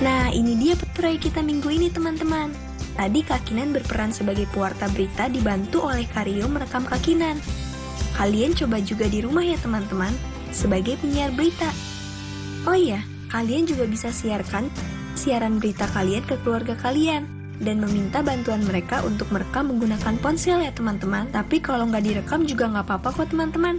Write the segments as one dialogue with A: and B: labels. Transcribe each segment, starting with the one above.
A: Nah, ini dia proyek kita minggu ini, teman-teman. Tadi Kak Kinan berperan sebagai pewarta berita dibantu oleh Kario merekam Kak Kinan. Kalian coba juga di rumah ya, teman-teman, sebagai penyiar berita. Oh iya, kalian juga bisa siarkan siaran berita kalian ke keluarga kalian dan meminta bantuan mereka untuk merekam menggunakan ponsel ya, teman-teman. Tapi kalau nggak direkam juga nggak apa-apa kok, teman-teman.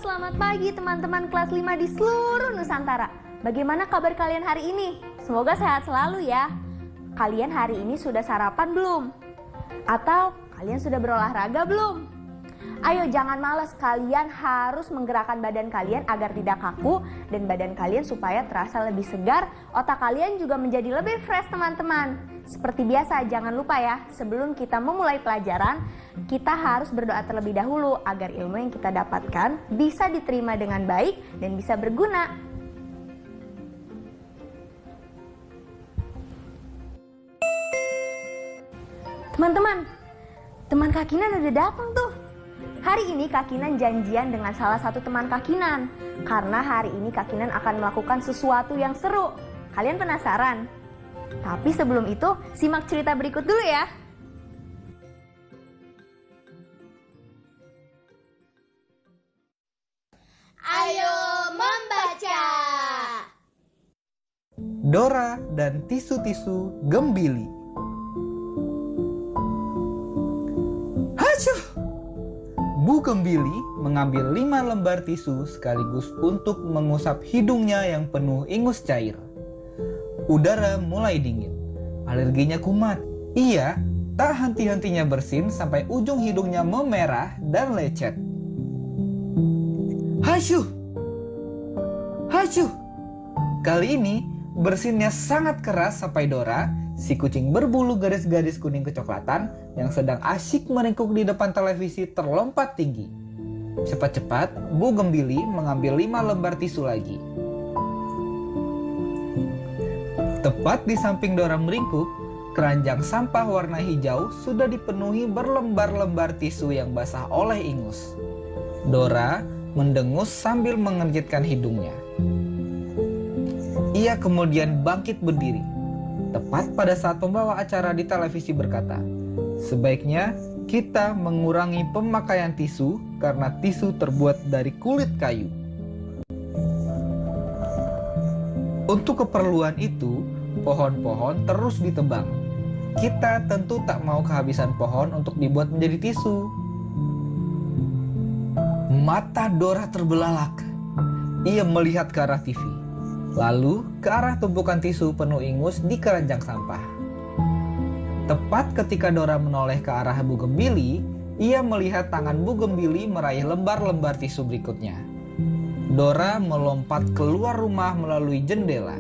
B: Selamat pagi teman-teman kelas 5 di seluruh Nusantara. Bagaimana kabar kalian hari ini? Semoga sehat selalu ya. Kalian hari ini sudah sarapan belum? Atau kalian sudah berolahraga belum? Ayo jangan malas, kalian harus menggerakkan badan kalian agar tidak kaku dan badan kalian supaya terasa lebih segar, otak kalian juga menjadi lebih fresh teman-teman. Seperti biasa, jangan lupa ya, sebelum kita memulai pelajaran, kita harus berdoa terlebih dahulu agar ilmu yang kita dapatkan bisa diterima dengan baik dan bisa berguna. Teman-teman, teman Kak Kinan udah datang tuh. Hari ini Kak Kinan janjian dengan salah satu teman Kak Kinan, karena hari ini Kak Kinan akan melakukan sesuatu yang seru. Kalian penasaran? Tapi sebelum itu, simak cerita berikut dulu ya.
C: Ayo membaca.
D: Dora dan tisu-tisu Gembili. Hacuh! Bu Gembili mengambil 5 lembar tisu sekaligus untuk mengusap hidungnya yang penuh ingus cair. Udara mulai dingin. Alerginya kumat. Ia tak henti-hentinya bersin sampai ujung hidungnya memerah dan lecet. Hasyuh! Hasyuh! Kali ini bersinnya sangat keras sampai Dora, si kucing berbulu garis-garis kuning kecoklatan yang sedang asyik meringkuk di depan televisi, terlompat tinggi. Cepat-cepat Bu Gembili mengambil 5 lembar tisu lagi. Tepat di samping Dora meringkuk, keranjang sampah warna hijau sudah dipenuhi berlembar-lembar tisu yang basah oleh ingus. Dora mendengus sambil mengerjitkan hidungnya. Ia kemudian bangkit berdiri. Tepat pada saat pembawa acara di televisi berkata, "Sebaiknya kita mengurangi pemakaian tisu karena tisu terbuat dari kulit kayu." Untuk keperluan itu, pohon-pohon terus ditebang. Kita tentu tak mau kehabisan pohon untuk dibuat menjadi tisu. Mata Dora terbelalak. Ia melihat ke arah TV, lalu ke arah tumpukan tisu penuh ingus di keranjang sampah. Tepat ketika Dora menoleh ke arah Bu Gembili, ia melihat tangan Bu Gembili meraih lembar-lembar tisu berikutnya. Dora melompat keluar rumah melalui jendela.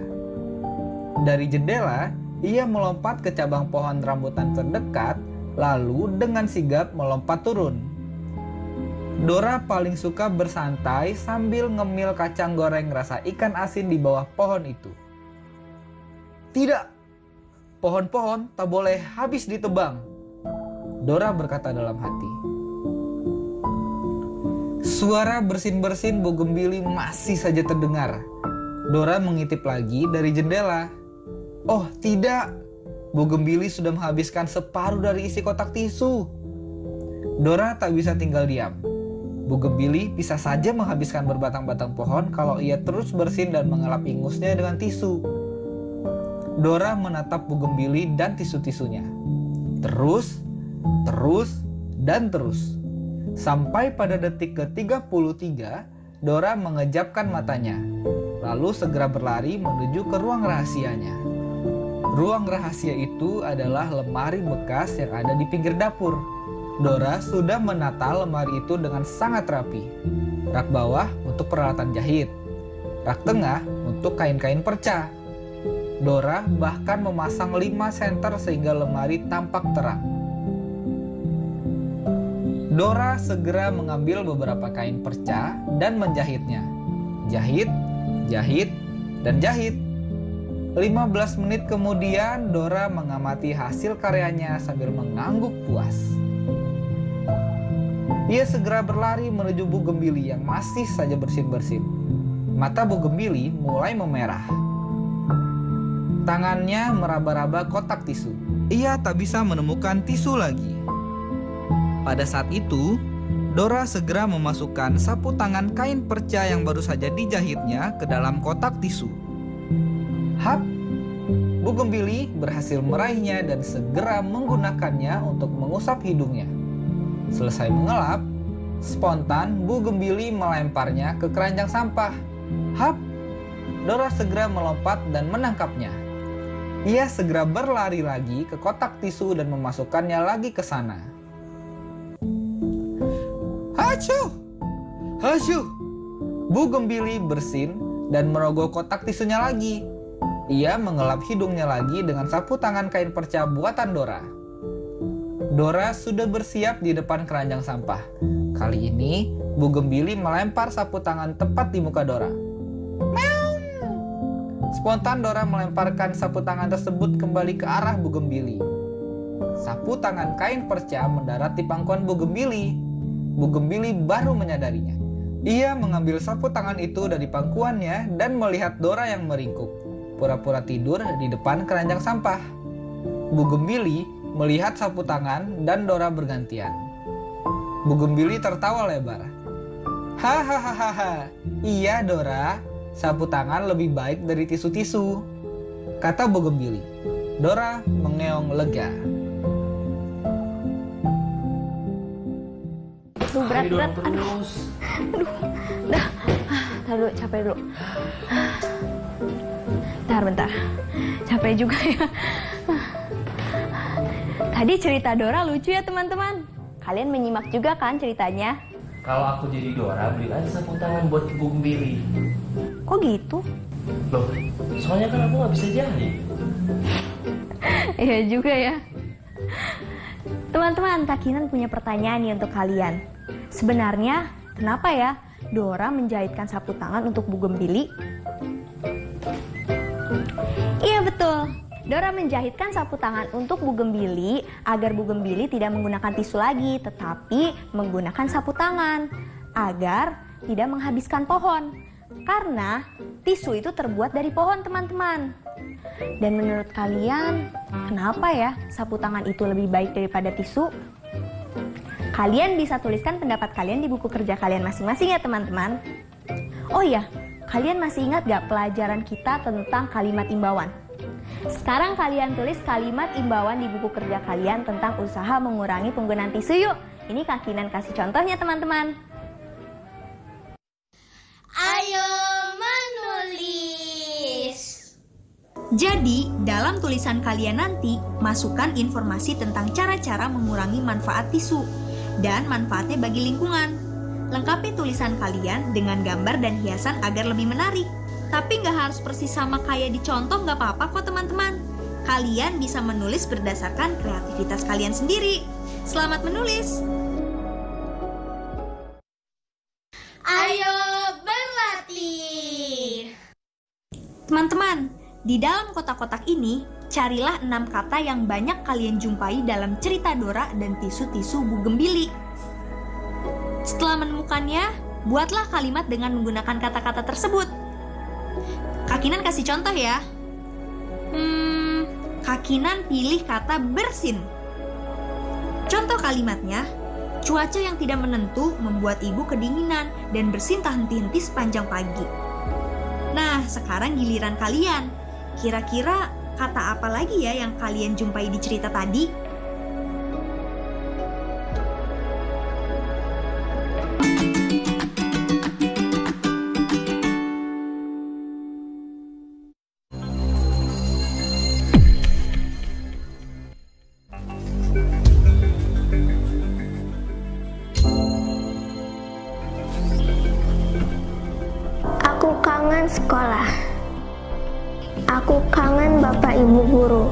D: Dari jendela, ia melompat ke cabang pohon rambutan terdekat, lalu dengan sigap melompat turun. Dora paling suka bersantai sambil ngemil kacang goreng rasa ikan asin di bawah pohon itu. Tidak, pohon-pohon tak boleh habis ditebang. Dora berkata dalam hati. Suara bersin-bersin Bougainville masih saja terdengar. Dora mengintip lagi dari jendela. Oh tidak, Bougainville sudah menghabiskan separuh dari isi kotak tisu. Dora tak bisa tinggal diam. Bougainville bisa saja menghabiskan berbatang-batang pohon kalau ia terus bersin dan mengelap ingusnya dengan tisu. Dora menatap Bougainville dan tisu-tisunya. Terus, dan terus. Sampai pada detik ke-33, Dora mengejapkan matanya, lalu segera berlari menuju ke ruang rahasianya. Ruang rahasia itu adalah lemari bekas yang ada di pinggir dapur. Dora sudah menata lemari itu dengan sangat rapi. Rak bawah untuk peralatan jahit, rak tengah untuk kain-kain perca. Dora bahkan memasang 5 senter sehingga lemari tampak terang. Dora segera mengambil beberapa kain perca dan menjahitnya. Jahit, dan jahit. 15 menit kemudian Dora mengamati hasil karyanya sambil mengangguk puas. Ia segera berlari menuju Bougainville yang masih saja bersin-bersin. Mata Bougainville mulai memerah. Tangannya meraba-raba kotak tisu. Ia tak bisa menemukan tisu lagi. Pada saat itu, Dora segera memasukkan sapu tangan kain perca yang baru saja dijahitnya ke dalam kotak tisu. Hap! Bougainville berhasil meraihnya dan segera menggunakannya untuk mengusap hidungnya. Selesai mengelap, spontan Bougainville melemparnya ke keranjang sampah. Hap! Dora segera melompat dan menangkapnya. Ia segera berlari lagi ke kotak tisu dan memasukkannya lagi ke sana. Hasyuh! Bougainville bersin dan merogoh kotak tisunya lagi. Ia mengelap hidungnya lagi dengan sapu tangan kain perca buatan Dora. Dora sudah bersiap di depan keranjang sampah. Kali ini, Bougainville melempar sapu tangan tepat di muka Dora. Meow! Spontan Dora melemparkan sapu tangan tersebut kembali ke arah Bougainville. Sapu tangan kain perca mendarat di pangkuan Bougainville. Bougainville baru menyadarinya. Ia mengambil sapu tangan itu dari pangkuannya dan melihat Dora yang meringkuk, pura-pura tidur di depan keranjang sampah. Bougainville melihat sapu tangan dan Dora bergantian. Bougainville tertawa lebar. Hahaha, iya Dora, sapu tangan lebih baik dari tisu-tisu, kata Bougainville. Dora mengeong lega.
B: Berat. Aduh. Dah. Tahan dulu, capek dulu. Bentar. Capek juga ya. Tadi cerita Dora lucu ya teman-teman. Kalian menyimak juga kan ceritanya?
E: Kalau aku jadi Dora, beli aja sapu tangan buat Bougainville.
B: Kok gitu?
E: Loh, soalnya kan aku nggak bisa jahit.
B: Iya juga ya. Teman-teman, Kak Kinan punya pertanyaan nih untuk kalian. Sebenarnya, kenapa ya Dora menjahitkan sapu tangan untuk Bougainville? Iya betul, Dora menjahitkan sapu tangan untuk Bougainville agar Bougainville tidak menggunakan tisu lagi, tetapi menggunakan sapu tangan agar tidak menghabiskan pohon. Karena tisu itu terbuat dari pohon, teman-teman. Dan menurut kalian, kenapa ya sapu tangan itu lebih baik daripada tisu? Kalian bisa tuliskan pendapat kalian di buku kerja kalian masing-masing ya teman-teman. Oh iya, kalian masih ingat gak pelajaran kita tentang kalimat imbauan? Sekarang kalian tulis kalimat imbauan di buku kerja kalian tentang usaha mengurangi penggunaan tisu yuk. Ini Kak Kinan kasih contohnya teman-teman.
C: Ayo menulis.
A: Jadi, dalam tulisan kalian nanti, masukkan informasi tentang cara-cara mengurangi manfaat tisu dan manfaatnya bagi lingkungan. Lengkapi tulisan kalian dengan gambar dan hiasan agar lebih menarik. Tapi nggak harus persis sama kayak di contoh, nggak apa-apa kok teman-teman. Kalian bisa menulis berdasarkan kreativitas kalian sendiri. Selamat menulis!
C: Ayo berlatih.
A: Teman-teman, di dalam kotak-kotak ini,
B: Carilah 6 kata yang banyak kalian jumpai dalam cerita Dora dan tisu-tisu Bugembili. Setelah menemukannya, buatlah kalimat dengan menggunakan kata-kata tersebut. Kak Kinan kasih contoh ya. Kak Kinan pilih kata bersin. Contoh kalimatnya, cuaca yang tidak menentu membuat ibu kedinginan dan bersin tak henti-henti sepanjang pagi. Nah, sekarang giliran kalian. Kira-kira kata apa lagi ya yang kalian jumpai di cerita tadi?
F: Aku kangen sekolah. Aku kangen Bapak Ibu guru.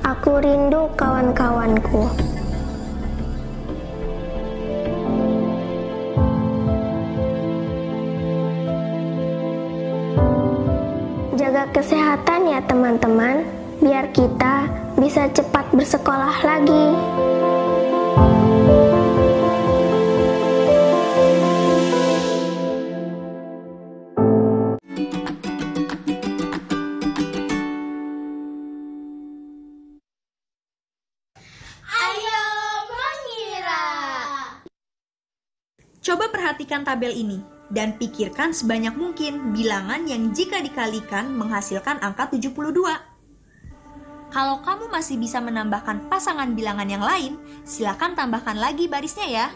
F: Aku rindu kawan-kawanku. Jaga kesehatan ya teman-teman, biar kita bisa cepat bersekolah lagi.
C: Ayo mengira.
B: Coba perhatikan tabel ini dan pikirkan sebanyak mungkin bilangan yang jika dikalikan menghasilkan angka 72. Kalau kamu masih bisa menambahkan pasangan bilangan yang lain, silakan tambahkan lagi barisnya ya.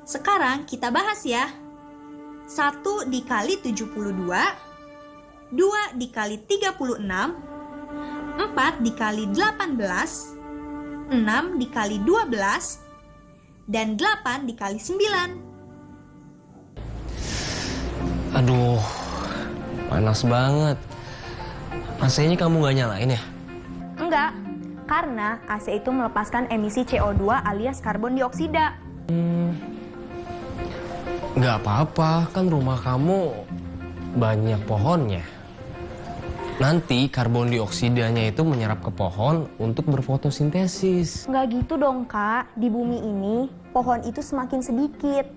B: Sekarang kita bahas ya. 1 dikali 72, 2 dikali 36, 4 dikali 18, 6 dikali 12, dan 8 dikali 9.
E: Aduh, panas banget. AC-nya kamu gak nyalain ya?
B: Enggak, karena AC itu melepaskan emisi CO2 alias karbon dioksida.
E: Gak apa-apa, kan rumah kamu banyak pohonnya. Nanti karbon dioksidanya itu menyerap ke pohon untuk berfotosintesis.
B: Nggak gitu dong, Kak. Di bumi ini, pohon itu semakin sedikit.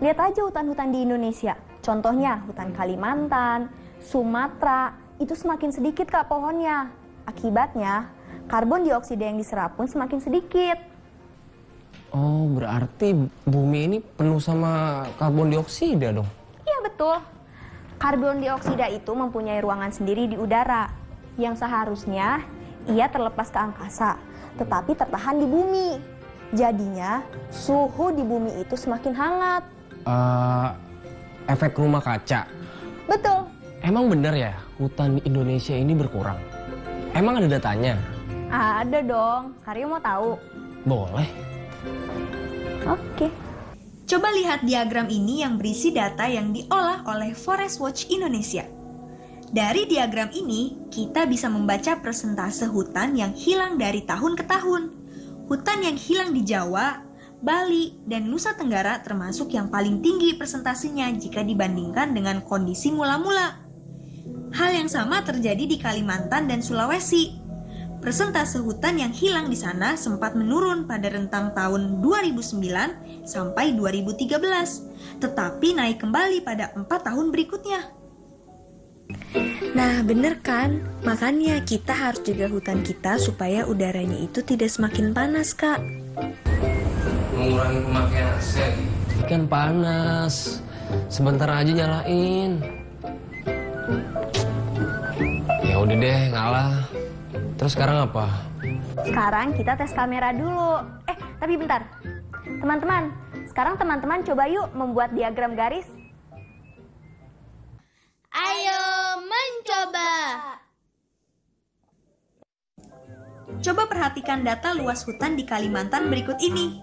B: Lihat aja hutan-hutan di Indonesia. Contohnya, hutan Kalimantan, Sumatera, itu semakin sedikit, Kak, pohonnya. Akibatnya, karbon dioksida yang diserap pun semakin sedikit.
E: Oh, berarti bumi ini penuh sama karbon dioksida dong?
B: Iya, betul. Karbon dioksida itu mempunyai ruangan sendiri di udara, yang seharusnya ia terlepas ke angkasa, tetapi tertahan di bumi. Jadinya, suhu di bumi itu semakin hangat.
E: Efek rumah kaca.
B: Betul.
E: Emang bener ya, hutan di Indonesia ini berkurang? Emang ada datanya?
B: Ada dong. Karyo mau tahu?
E: Boleh.
B: Oke. Coba lihat diagram ini yang berisi data yang diolah oleh Forest Watch Indonesia. Dari diagram ini, kita bisa membaca persentase hutan yang hilang dari tahun ke tahun. Hutan yang hilang di Jawa, Bali, dan Nusa Tenggara termasuk yang paling tinggi persentasenya jika dibandingkan dengan kondisi mula-mula. Hal yang sama terjadi di Kalimantan dan Sulawesi.
A: persentase hutan yang hilang di sana sempat menurun pada rentang tahun 2009 sampai 2013, tetapi naik kembali pada 4 tahun berikutnya.
B: Nah, bener kan? Makanya kita harus jaga hutan kita supaya udaranya itu tidak semakin panas, Kak.
E: Mengurangi pemakaian AC. Ikan panas. Sebentar aja nyalain. Ya udah deh, ngalah. Terus sekarang apa?
B: Sekarang kita tes kamera dulu. Tapi bentar. Teman-teman, sekarang teman-teman coba yuk membuat diagram garis.
C: Ayo mencoba.
A: Coba perhatikan data luas hutan di Kalimantan berikut ini.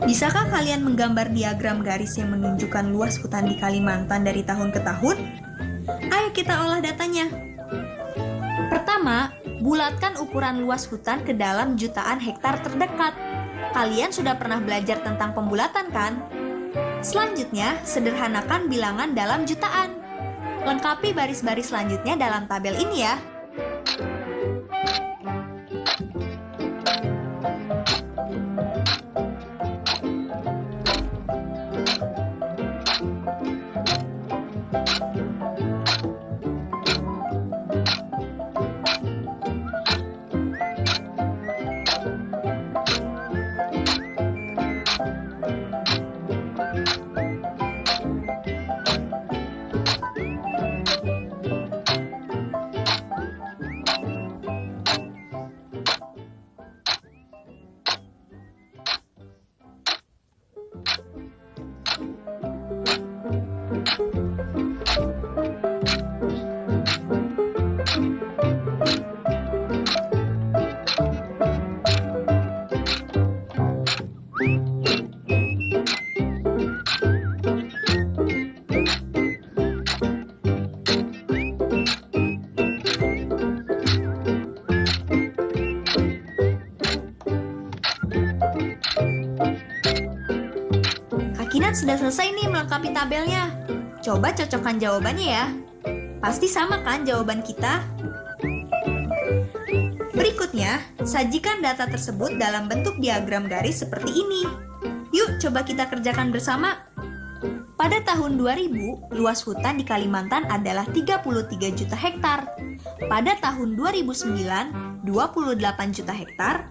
A: Bisakah kalian menggambar diagram garis yang menunjukkan luas hutan di Kalimantan dari tahun ke tahun? Ayo kita olah datanya. Pertama, bulatkan ukuran luas hutan ke dalam jutaan hektar terdekat. Kalian sudah pernah belajar tentang pembulatan kan? Selanjutnya, sederhanakan bilangan dalam jutaan. Lengkapi baris-baris selanjutnya dalam tabel ini ya. Kakinan sudah selesai nih melengkapi tabelnya. Coba cocokkan jawabannya ya. Pasti sama kan jawaban kita? Berikutnya, sajikan data tersebut dalam bentuk diagram garis seperti ini. Yuk coba kita kerjakan bersama. Pada tahun 2000, luas hutan di Kalimantan adalah 33 juta hektar. Pada tahun 2009, 28 juta hektar.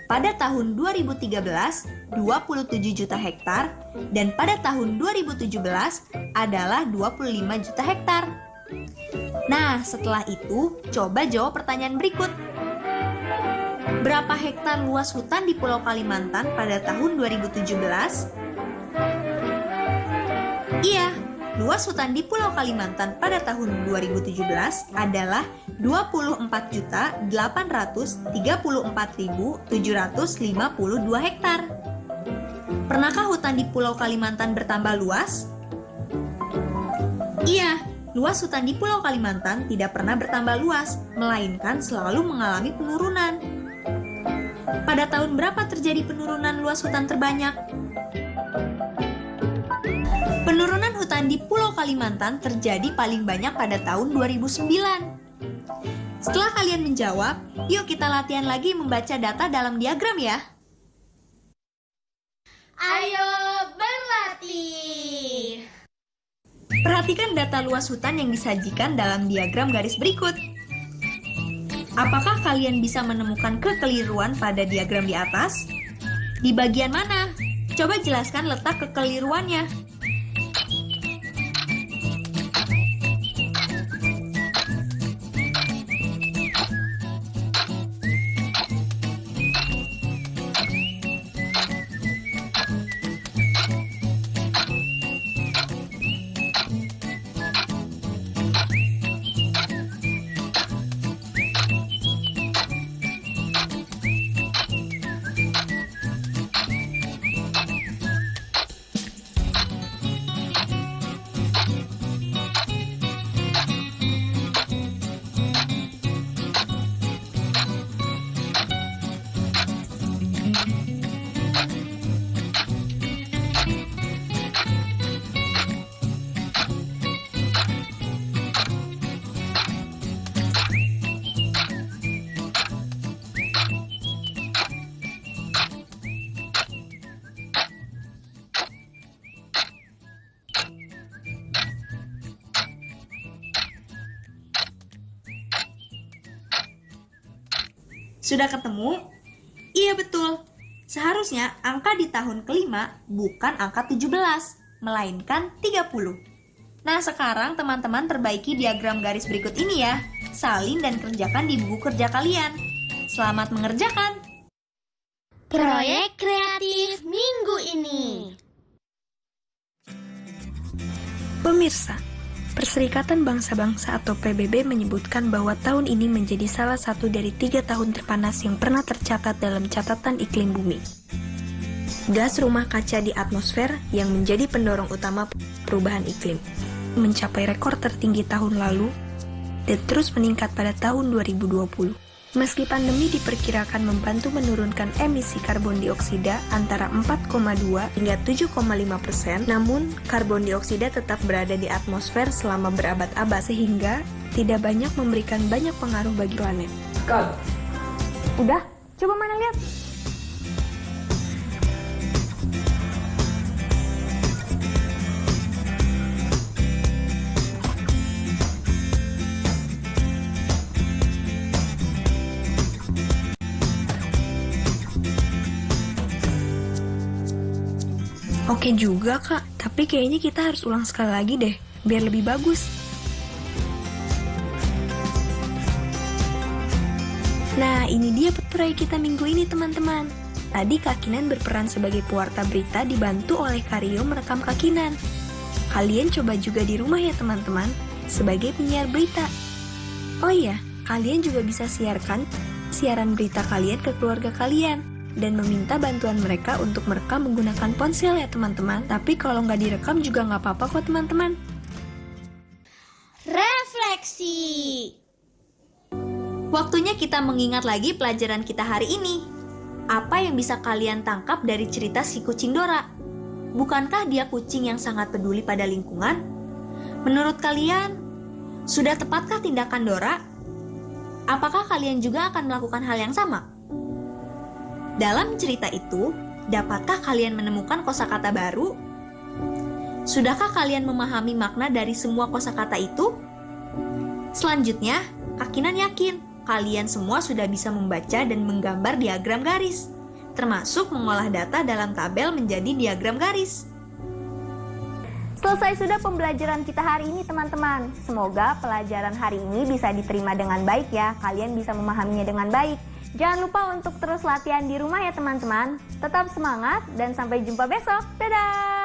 A: Pada tahun 2013, 27 juta hektar. Dan pada tahun 2017 adalah 25 juta hektar. Nah, setelah itu, coba jawab pertanyaan berikut. Berapa hektar luas hutan di Pulau Kalimantan pada tahun 2017? Iya, luas hutan di Pulau Kalimantan pada tahun 2017 adalah 24.834.752 hektar. Pernahkah hutan di Pulau Kalimantan bertambah luas? Iya, luas hutan di Pulau Kalimantan tidak pernah bertambah luas, melainkan selalu mengalami penurunan. Pada tahun berapa terjadi penurunan luas hutan terbanyak? Penurunan hutan di Pulau Kalimantan terjadi paling banyak pada tahun 2009. Setelah kalian menjawab, yuk kita latihan lagi membaca data dalam diagram ya.
C: Ayo berlatih.
A: Perhatikan data luas hutan yang disajikan dalam diagram garis berikut. Apakah kalian bisa menemukan kekeliruan pada diagram di atas? Di bagian mana? Coba jelaskan letak kekeliruannya. Sudah ketemu? Iya betul. Seharusnya angka di tahun kelima bukan angka 17, melainkan 30. Nah sekarang teman-teman perbaiki diagram garis berikut ini ya. Salin dan kerjakan di buku kerja kalian. Selamat mengerjakan!
C: Proyek kreatif minggu ini.
A: Pemirsa, Perserikatan Bangsa-Bangsa atau PBB menyebutkan bahwa tahun ini menjadi salah satu dari 3 tahun terpanas yang pernah tercatat dalam catatan iklim bumi. Gas rumah kaca di atmosfer yang menjadi pendorong utama perubahan iklim mencapai rekor tertinggi tahun lalu dan terus meningkat pada tahun 2020. Meski pandemi diperkirakan membantu menurunkan emisi karbon dioksida antara 4,2 hingga 7,5%, namun karbon dioksida tetap berada di atmosfer selama berabad-abad sehingga tidak banyak memberikan banyak pengaruh bagi planet.
B: Udah, coba mana lihat.
A: Oke juga kak, tapi kayaknya kita harus ulang sekali lagi deh, biar lebih bagus. Nah, ini dia proyek kita minggu ini teman-teman. Tadi Kak Kinan berperan sebagai pewarta berita dibantu oleh Kario merekam Kak Kinan. Kalian coba juga di rumah ya teman-teman, sebagai penyiar berita. Oh iya, kalian juga bisa siarkan siaran berita kalian ke keluarga kalian. Dan meminta bantuan mereka untuk merekam menggunakan ponsel ya teman-teman. Tapi kalau nggak direkam juga nggak apa-apa kok teman-teman.
C: Refleksi.
A: Waktunya kita mengingat lagi pelajaran kita hari ini. Apa yang bisa kalian tangkap dari cerita si kucing Dora? Bukankah dia kucing yang sangat peduli pada lingkungan? Menurut kalian, sudah tepatkah tindakan Dora? Apakah kalian juga akan melakukan hal yang sama? Dalam cerita itu, dapatkah kalian menemukan kosakata baru? Sudahkah kalian memahami makna dari semua kosakata itu? Selanjutnya, Kak Kinan yakin kalian semua sudah bisa membaca dan menggambar diagram garis, termasuk mengolah data dalam tabel menjadi diagram garis.
B: Selesai sudah pembelajaran kita hari ini teman-teman. Semoga pelajaran hari ini bisa diterima dengan baik ya. Kalian bisa memahaminya dengan baik. Jangan lupa untuk terus latihan di rumah ya teman-teman. Tetap semangat dan sampai jumpa besok. Dadah!